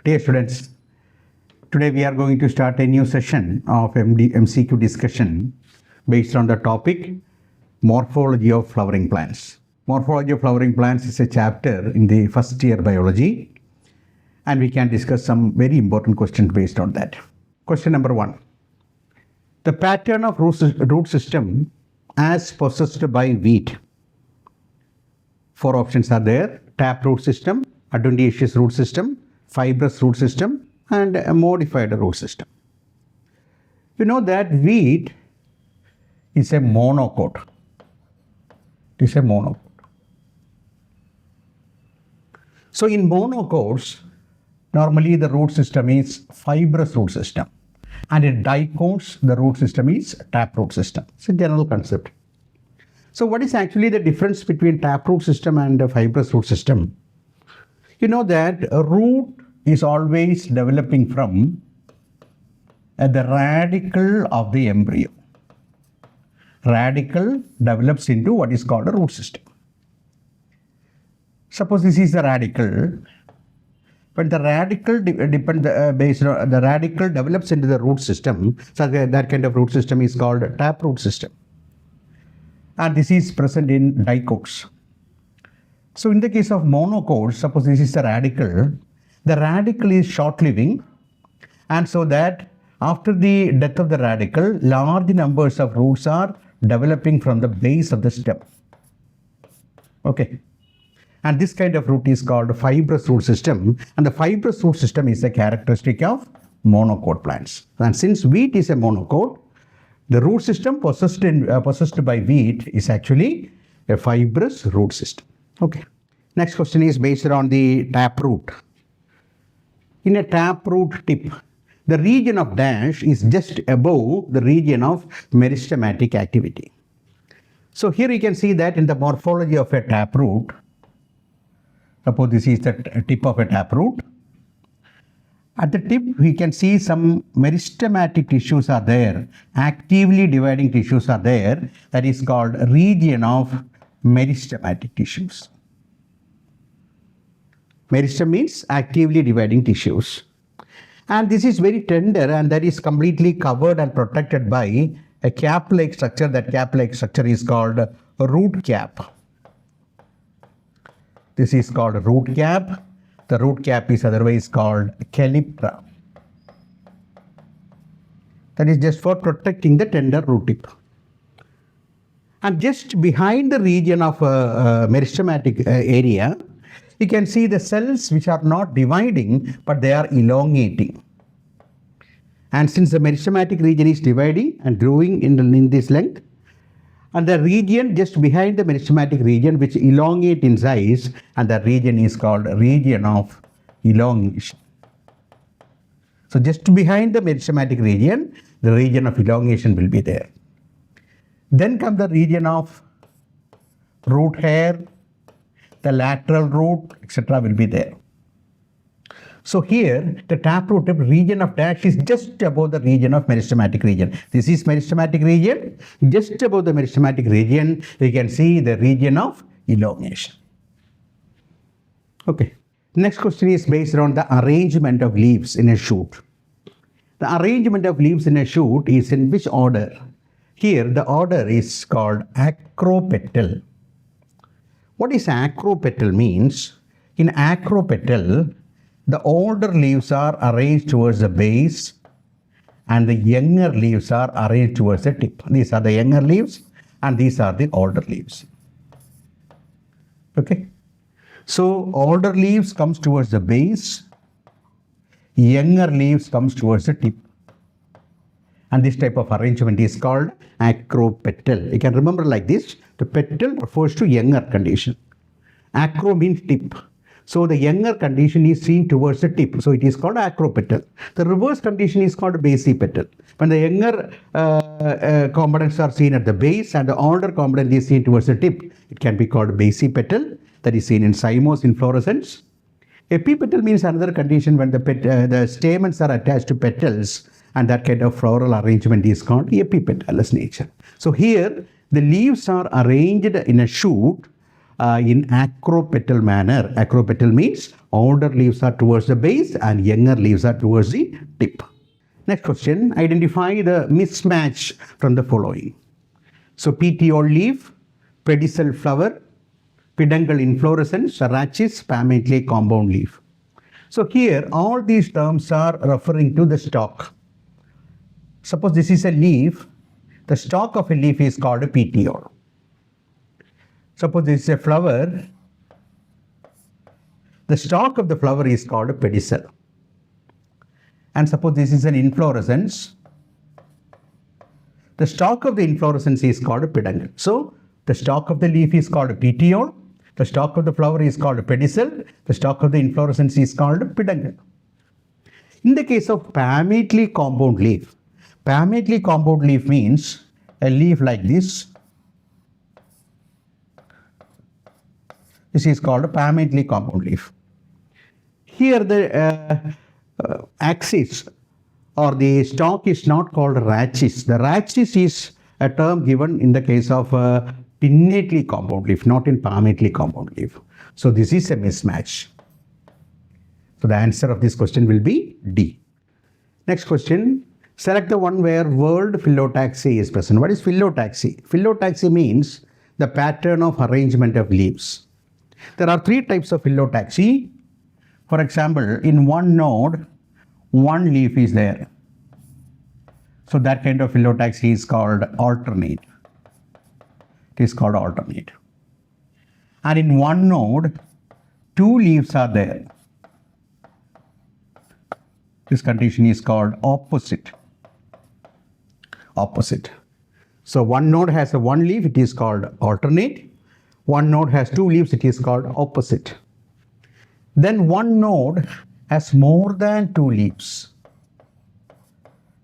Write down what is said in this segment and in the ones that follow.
Dear students, today we are going to start a new session of MCQ discussion based on the topic Morphology of Flowering Plants. Morphology of Flowering Plants is a chapter in the first year biology, and we can discuss some very important questions based on that. Question number 1. The pattern of root system as possessed by wheat. 4 options are there: taproot system, adventitious root system, fibrous root system, and a modified root system. You know that wheat is a monocot. It is a monocot. So in monocots, normally the root system is fibrous root system, and in dicots the root system is taproot system. It's a general concept. So what is actually the difference between taproot system and a fibrous root system? You know that a root is always developing from the radicle of the embryo. Radicle develops into what is called a root system. Suppose this is the radicle. When the radicle the radicle develops into the root system, so that kind of root system is called a taproot system. And this is present in dicots. So in the case of monocots, suppose this is the radicle is short-living, and so that after the death of the radicle, large numbers of roots are developing from the base of the stem. Okay. And this kind of root is called fibrous root system, and the fibrous root system is a characteristic of monocot plants. And since wheat is a monocot, the root system possessed by wheat is actually a fibrous root system. Okay. Next question is based on the taproot. In a taproot tip, the region of dash is just above the region of meristematic activity. So here you can see that in the morphology of a taproot, suppose this is the tip of a taproot. At the tip, we can see some meristematic tissues are there, actively dividing tissues are there. That is called region of meristematic tissues. Meristem means actively dividing tissues. And this is very tender, and that is completely covered and protected by a cap-like structure. That cap-like structure is called a root cap. This is called a root cap. The root cap is otherwise called calyptra. That is just for protecting the tender root tip. And just behind the region of meristematic area, you can see the cells which are not dividing, but they are elongating. And since the meristematic region is dividing and growing in this length, and the region just behind the meristematic region which elongate in size, and that region is called region of elongation. So just behind the meristematic region, the region of elongation will be there. Then come the region of root hair, the lateral root, etc. will be there. So here, the taproot region of dash is just above the region of meristematic region. This is meristematic region. Just above the meristematic region, we can see the region of elongation. Okay. Next question is based on the arrangement of leaves in a shoot. The arrangement of leaves in a shoot is in which order? Here, the order is called acropetal. What is acropetal means? In acropetal, the older leaves are arranged towards the base, and the younger leaves are arranged towards the tip. These are the younger leaves, and these are the older leaves. Okay. So older leaves comes towards the base, younger leaves comes towards the tip. And this type of arrangement is called acropetal. You can remember like this: the petal refers to younger condition. Acro means tip. So the younger condition is seen towards the tip. So it is called acropetal. The reverse condition is called basipetal. When the younger components are seen at the base and the older component is seen towards the tip, it can be called basipetal. That is seen in cymose inflorescence. Epipetal means another condition when the stamens are attached to petals, and that kind of floral arrangement is called epipetalous nature. So here the leaves are arranged in a shoot in acropetal manner. Acropetal means older leaves are towards the base and younger leaves are towards the tip. Next question, identify the mismatch from the following. So petiole leaf, pedicel flower, peduncle inflorescence, rachis, palmately compound leaf. So here all these terms are referring to the stalk. Suppose this is a leaf, the stalk of a leaf is called a petiole. Suppose this is a flower, the stalk of the flower is called a pedicel. And suppose this is an inflorescence, the stalk of the inflorescence is called a peduncle. So the stalk of the leaf is called a petiole, the stalk of the flower is called a pedicel, the stalk of the inflorescence is called a peduncle. In the case of palmately compound leaf means a leaf like this. This is called a palmately compound leaf. Here the axis or the stalk is not called rachis. The rachis is a term given in the case of pinnately compound leaf, not in palmately compound leaf. So this is a mismatch. So the answer of this question will be D. Next question, select the one where word phyllotaxy is present. What is phyllotaxy? Phyllotaxy means the pattern of arrangement of leaves. There are three types of phyllotaxy. For example, in one node, one leaf is there. So that kind of phyllotaxy is called alternate. It is called alternate. And in one node, two leaves are there. This condition is called opposite. Opposite. So one node has a one leaf, it is called alternate. One node has two leaves, it is called opposite. Then one node has more than two leaves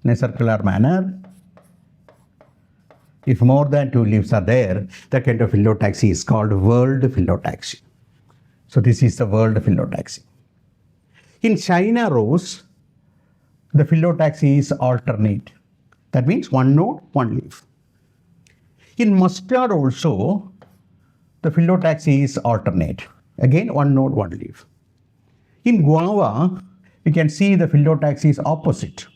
in a circular manner. If more than two leaves are there, that kind of phyllotaxy is called whorled phyllotaxy. So this is the whorled phyllotaxy. In China rose, the phyllotaxy is alternate. That means one node, one leaf. In mustard also, the phyllotaxy is alternate. Again, one node, one leaf. In guava, you can see the phyllotaxy is opposite.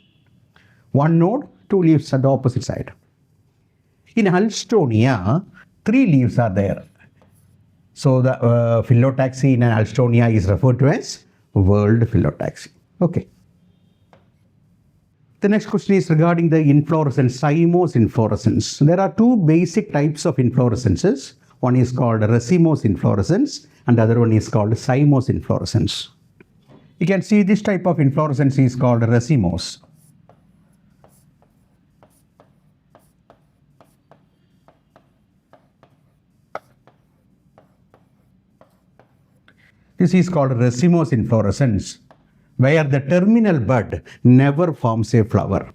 One node, two leaves at the opposite side. In Alstonia, three leaves are there. So the phyllotaxy in an Alstonia is referred to as whorled phyllotaxy. Okay. The next question is regarding the inflorescence, cymose inflorescence. There are two basic types of inflorescences. One is called racemose inflorescence and the other one is called cymose inflorescence. You can see this type of inflorescence is called racemose. This is called racemose inflorescence, where the terminal bud never forms a flower,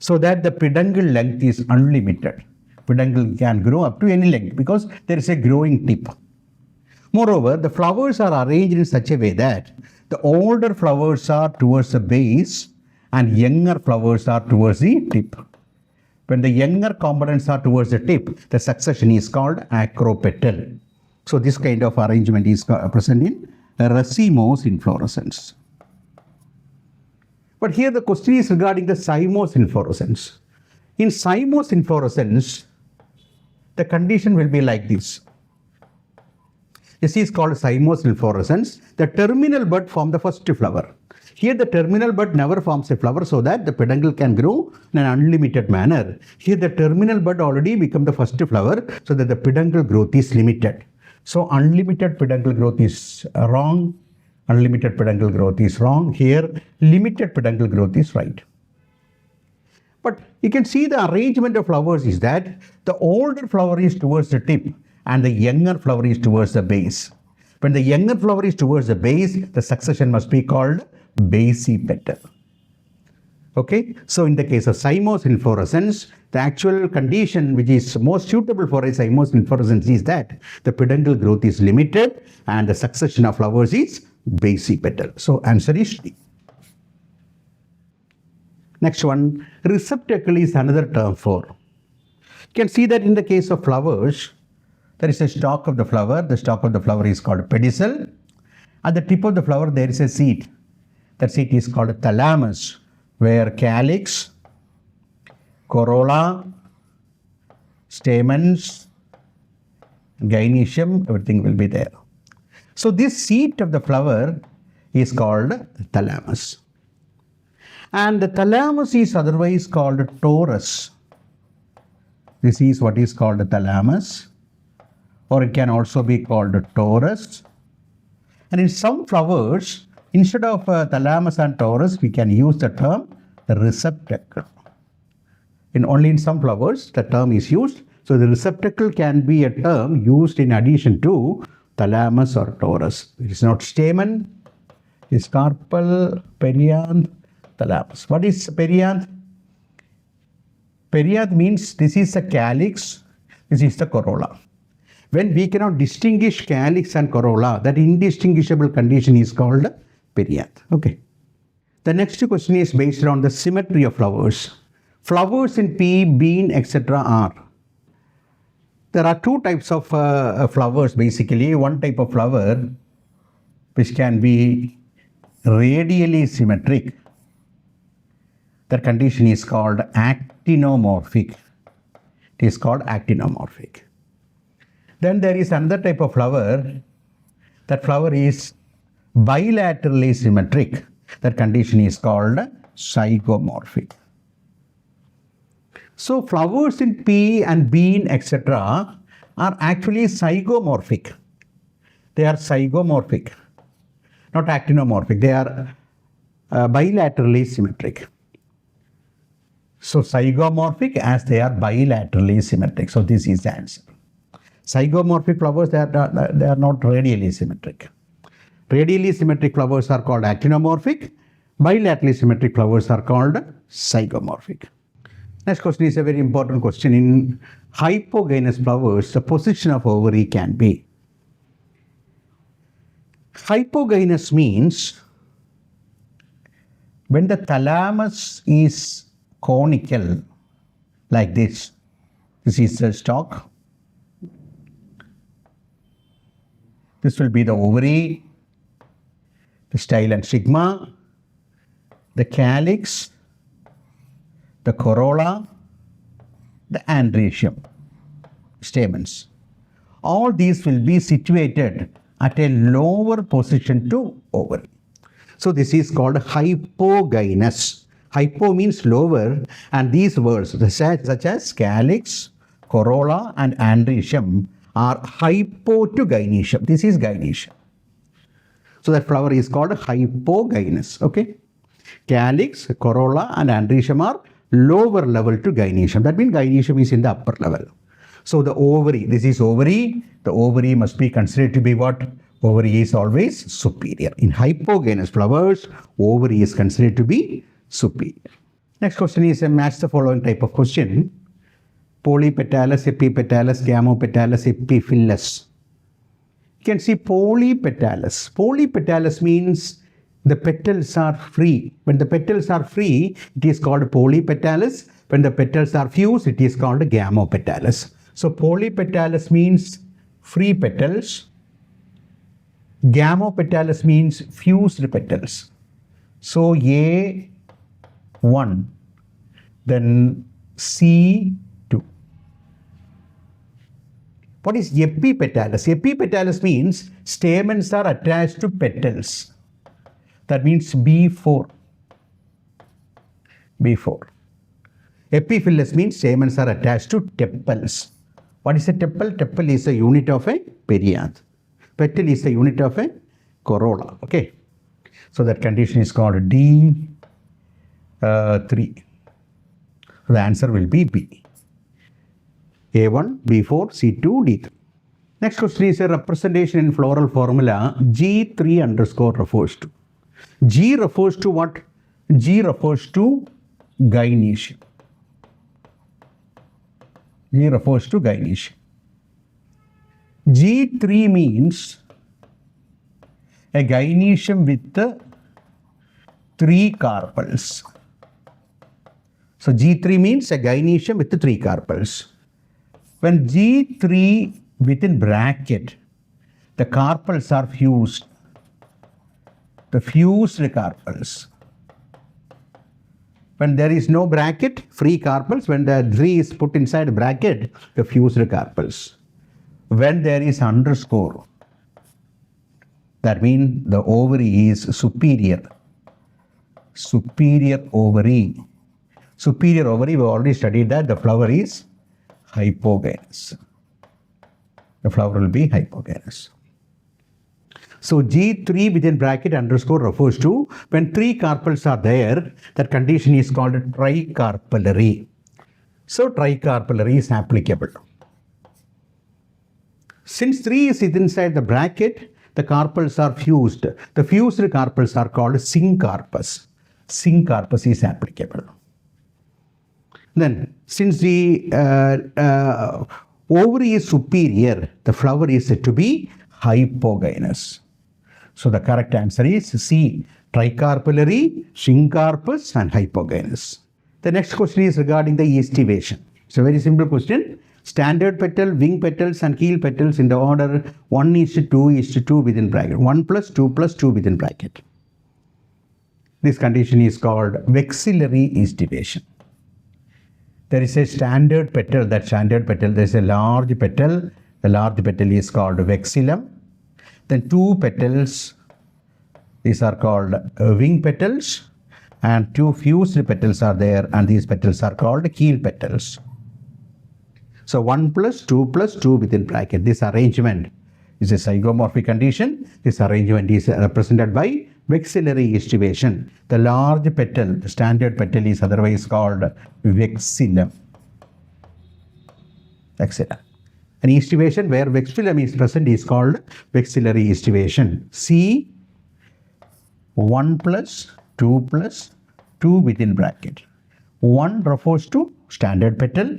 so that the peduncle length is unlimited. Peduncle can grow up to any length because there is a growing tip. Moreover, the flowers are arranged in such a way that the older flowers are towards the base and younger flowers are towards the tip. When the younger components are towards the tip, the succession is called acropetal. So this kind of arrangement is present in racemose inflorescence. But here the question is regarding the cymose inflorescence. In cymose inflorescence, the condition will be like this. This is called cymose inflorescence. The terminal bud forms the first flower. Here the terminal bud never forms a flower so that the peduncle can grow in an unlimited manner. Here the terminal bud already becomes the first flower so that the peduncle growth is limited. So unlimited peduncle growth is wrong. Unlimited peduncle growth is wrong. Here limited peduncle growth is right. But you can see the arrangement of flowers is that the older flower is towards the tip and the younger flower is towards the base. When the younger flower is towards the base, the succession must be called basipetal. Okay, so in the case of cymose inflorescence, the actual condition which is most suitable for a cymose inflorescence is that the peduncle growth is limited and the succession of flowers is basipetal. So answer is D. Next one, receptacle is another term for. You can see that in the case of flowers, there is a stalk of the flower. The stalk of the flower is called pedicel. At the tip of the flower, there is a seed. That seed is called thalamus, where calyx, corolla, stamens, gynoecium, everything will be there. So this seat of the flower is called thalamus. And the thalamus is otherwise called torus. This is what is called the thalamus, or it can also be called torus. And in some flowers, instead of thalamus and torus, we can use the term receptacle. Only in some flowers, the term is used. So the receptacle can be a term used in addition to thalamus or torus. It is not stamen, it is carpel, perianth, thalamus. What is perianth? Perianth means this is the calyx, this is the corolla. When we cannot distinguish calyx and corolla, that indistinguishable condition is called perianth. Okay. The next question is based on the symmetry of flowers. Flowers in pea, bean, etc. are. There are two types of flowers basically. One type of flower which can be radially symmetric. That condition is called actinomorphic. It is called actinomorphic. Then there is another type of flower. That flower is bilaterally symmetric. That condition is called zygomorphic. So flowers in pea and bean, etc. are actually zygomorphic. They are zygomorphic, not actinomorphic. They are bilaterally symmetric. So zygomorphic as they are bilaterally symmetric. So this is the answer. Zygomorphic flowers, they are not radially symmetric. Radially symmetric flowers are called actinomorphic. Bilaterally symmetric flowers are called zygomorphic. Next question is a very important question. In hypogynous flowers, the position of ovary can be. Hypogynous means when the thalamus is conical like this. This is the stalk. This will be the ovary, the style and stigma, the calyx, the corolla, the androecium, stamens. All these will be situated at a lower position to ovary. So this is called hypogynous. Hypo means lower, and these words such as calyx, corolla and androecium are hypo to gynoecium. This is gynoecium. So that flower is called hypogynous. Okay. Calyx, corolla and androecium are lower level to gynoecium. That means gynoecium is in the upper level. So the ovary, this is ovary. The ovary must be considered to be what? Ovary is always superior. In hypogynous flowers, ovary is considered to be superior. Next question is a match the following type of question. Polypetalous, epipetalous, gamopetalous, epiphyllous. You can see polypetalous. Polypetalous means the petals are free. When the petals are free, it is called polypetalous. When the petals are fused, it is called gamopetalous. So polypetalous means free petals. Gamopetalous means fused petals. So A1, then C2. What is epipetalous? Epipetalous means stamens are attached to petals. That means B4. B4. Epiphyllous means stamens are attached to tepals. What is a tepal? Tepal is a unit of a perianth. Petal is a unit of a corolla. Okay. So that condition is called D3. The answer will be B. A1, B4, C2, D3. Next question is a representation in floral formula G3 underscore refers to. G refers to what? G refers to gynoecium. G refers to gynoecium. G3 means a gynoecium with 3 carpels. So G3 means a gynoecium with 3 carpels. When G3 within bracket, the carpels are fused. The fused carpels. When there is no bracket, free carpels. When the 3 is put inside bracket, the fused carpels. When there is underscore, that means the ovary is superior. Superior ovary. Superior ovary, we already studied that the flower is hypogynous. The flower will be hypogynous. So G3 within bracket underscore refers to when 3 carpels are there, that condition is called tricarpellary. So tricarpellary is applicable. Since 3 is inside the bracket, the carpels are fused. The fused carpels are called syncarpus. Syncarpus is applicable. Then, since the ovary is superior, the flower is said to be hypogynous. So the correct answer is C, tricarpellary, syncarpus and hypogynous. The next question is regarding the estivation. It's a very simple question. Standard petal, wing petals and keel petals in the order 1:2:2 within bracket. 1 plus 2 plus 2 within bracket. This condition is called vexillary estivation. There is a standard petal, there is a large petal. The large petal is called vexillum. Then 2 petals, these are called wing petals, and 2 fused petals are there, and these petals are called keel petals. So 1 plus 2 plus 2 within bracket. This arrangement is a zygomorphic condition. This arrangement is represented by vexillary estivation. The large petal, the standard petal, is otherwise called vexillum. Vexillum. An estivation where vexillum is present is called vexillary estivation. C, 1 plus 2 plus 2 within bracket. 1 refers to standard petal.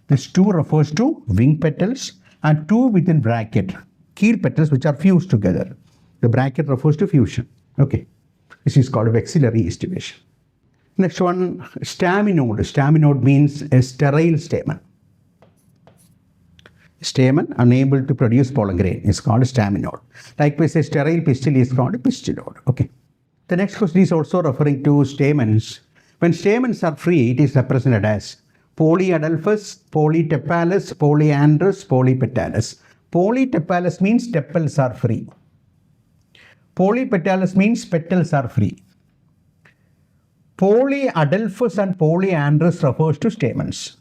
This 2 refers to wing petals, and 2 within bracket, keel petals which are fused together. The bracket refers to fusion. Okay. This is called vexillary estivation. Next one, staminode. Staminode means a sterile stamen. Stamen unable to produce pollen grain is called staminode. Likewise, a sterile pistil is called pistilode. Okay. The next question is also referring to stamens. When stamens are free, it is represented as polyadelphous, polytepalous, polyandrous, polypetalous. Polytepalous means tepals are free. Polypetalous means petals are free. Polyadelphous and polyandrous refers to stamens.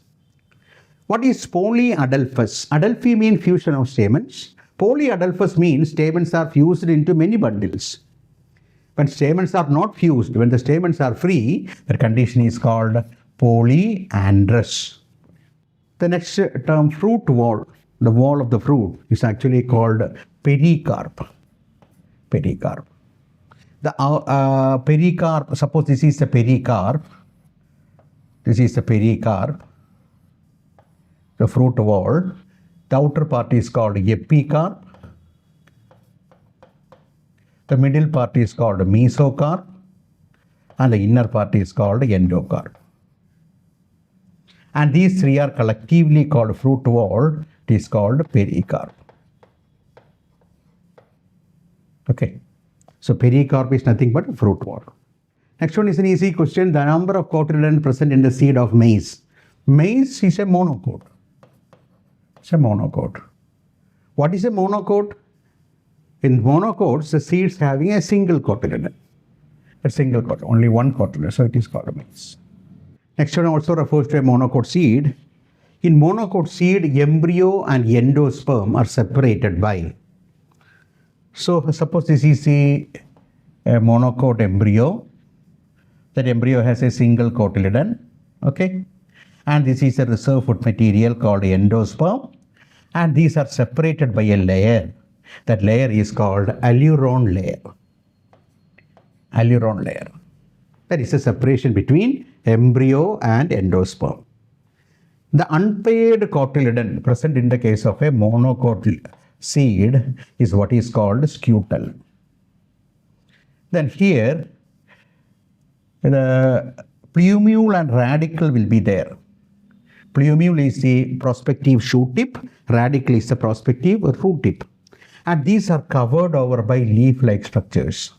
What is polyadelphous? Adelphi means fusion of stamens. Polyadelphous means stamens are fused into many bundles. When stamens are not fused, when the stamens are free, the condition is called polyandrous. The next term, fruit wall, the wall of the fruit, is actually called pericarp. Pericarp. The pericarp, suppose this is the pericarp. This is the pericarp, the fruit wall. The outer part is called epicarp. The middle part is called mesocarp. And the inner part is called endocarp. And these 3 are collectively called fruit wall. It is called pericarp. Okay. So pericarp is nothing but fruit wall. Next one is an easy question. The number of cotyledons present in the seed of maize. Maize is a monocot. It's a monocot. What is a monocot? In monocots, the seeds having a single cotyledon. A single cotyledon, only one cotyledon. So it is called a maize. Next one also refers to a monocot seed. In monocot seed, embryo and endosperm are separated by. So suppose this is a monocot embryo. That embryo has a single cotyledon. Okay. And this is a reserve food material called endosperm. And these are separated by a layer. That layer is called aleurone layer. Aleurone layer. That is a separation between embryo and endosperm. The unpaired cotyledon present in the case of a monocot seed is what is called scutal. Then here, the plumule and radicle will be there. Plumule is the prospective shoot tip, radicle is the prospective root tip. And these are covered over by leaf-like structures.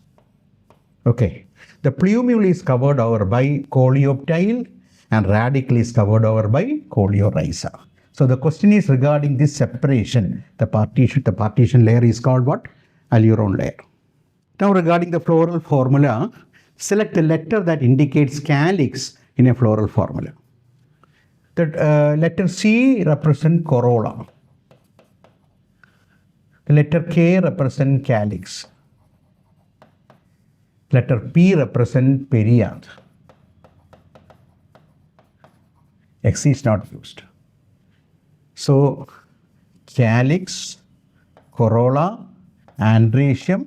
Okay. The plumule is covered over by coleoptile and radicle is covered over by coleorhiza. So the question is regarding this separation. The partition layer is called what? Aleurone layer. Now regarding the floral formula, select the letter that indicates calyx in a floral formula. The letter C represents corolla. The letter K represents calyx. Letter P represents perianth. X is not used. So, calyx, corolla, androecium,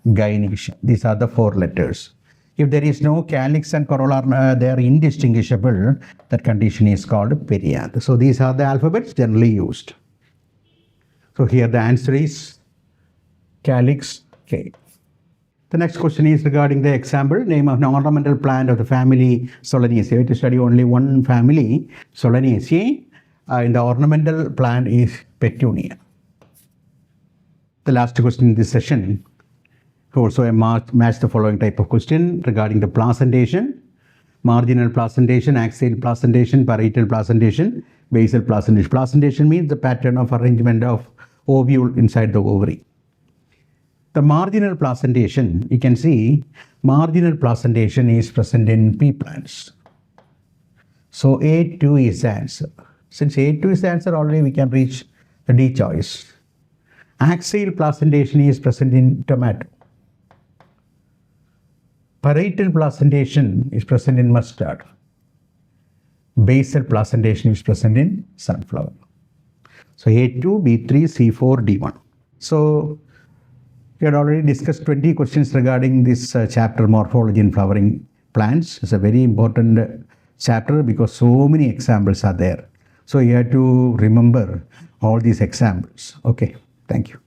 gynoecium. These are the 4 letters. If there is no calyx and corolla, they are indistinguishable. That condition is called perianth. So, these are the alphabets generally used. So, here the answer is calyx K. The next question is regarding the example. Name of an ornamental plant of the family Solanaceae. We have to study only one family, Solanaceae. And the ornamental plant is Petunia. The last question in this session, also a match the following type of question regarding the placentation, marginal placentation, axial placentation, parietal placentation, basal placentation. Placentation means the pattern of arrangement of ovule inside the ovary. The marginal placentation, you can see marginal placentation is present in pea plants. So A2 is the answer. Since A2 is the answer, already we can reach the D choice. Axial placentation is present in tomato. Parietal placentation is present in mustard. Basal placentation is present in sunflower. So A2, B3, C4, D1. So we had already discussed 20 questions regarding this chapter, Morphology in Flowering Plants. It's a very important chapter because so many examples are there. So you have to remember all these examples. Okay, thank you.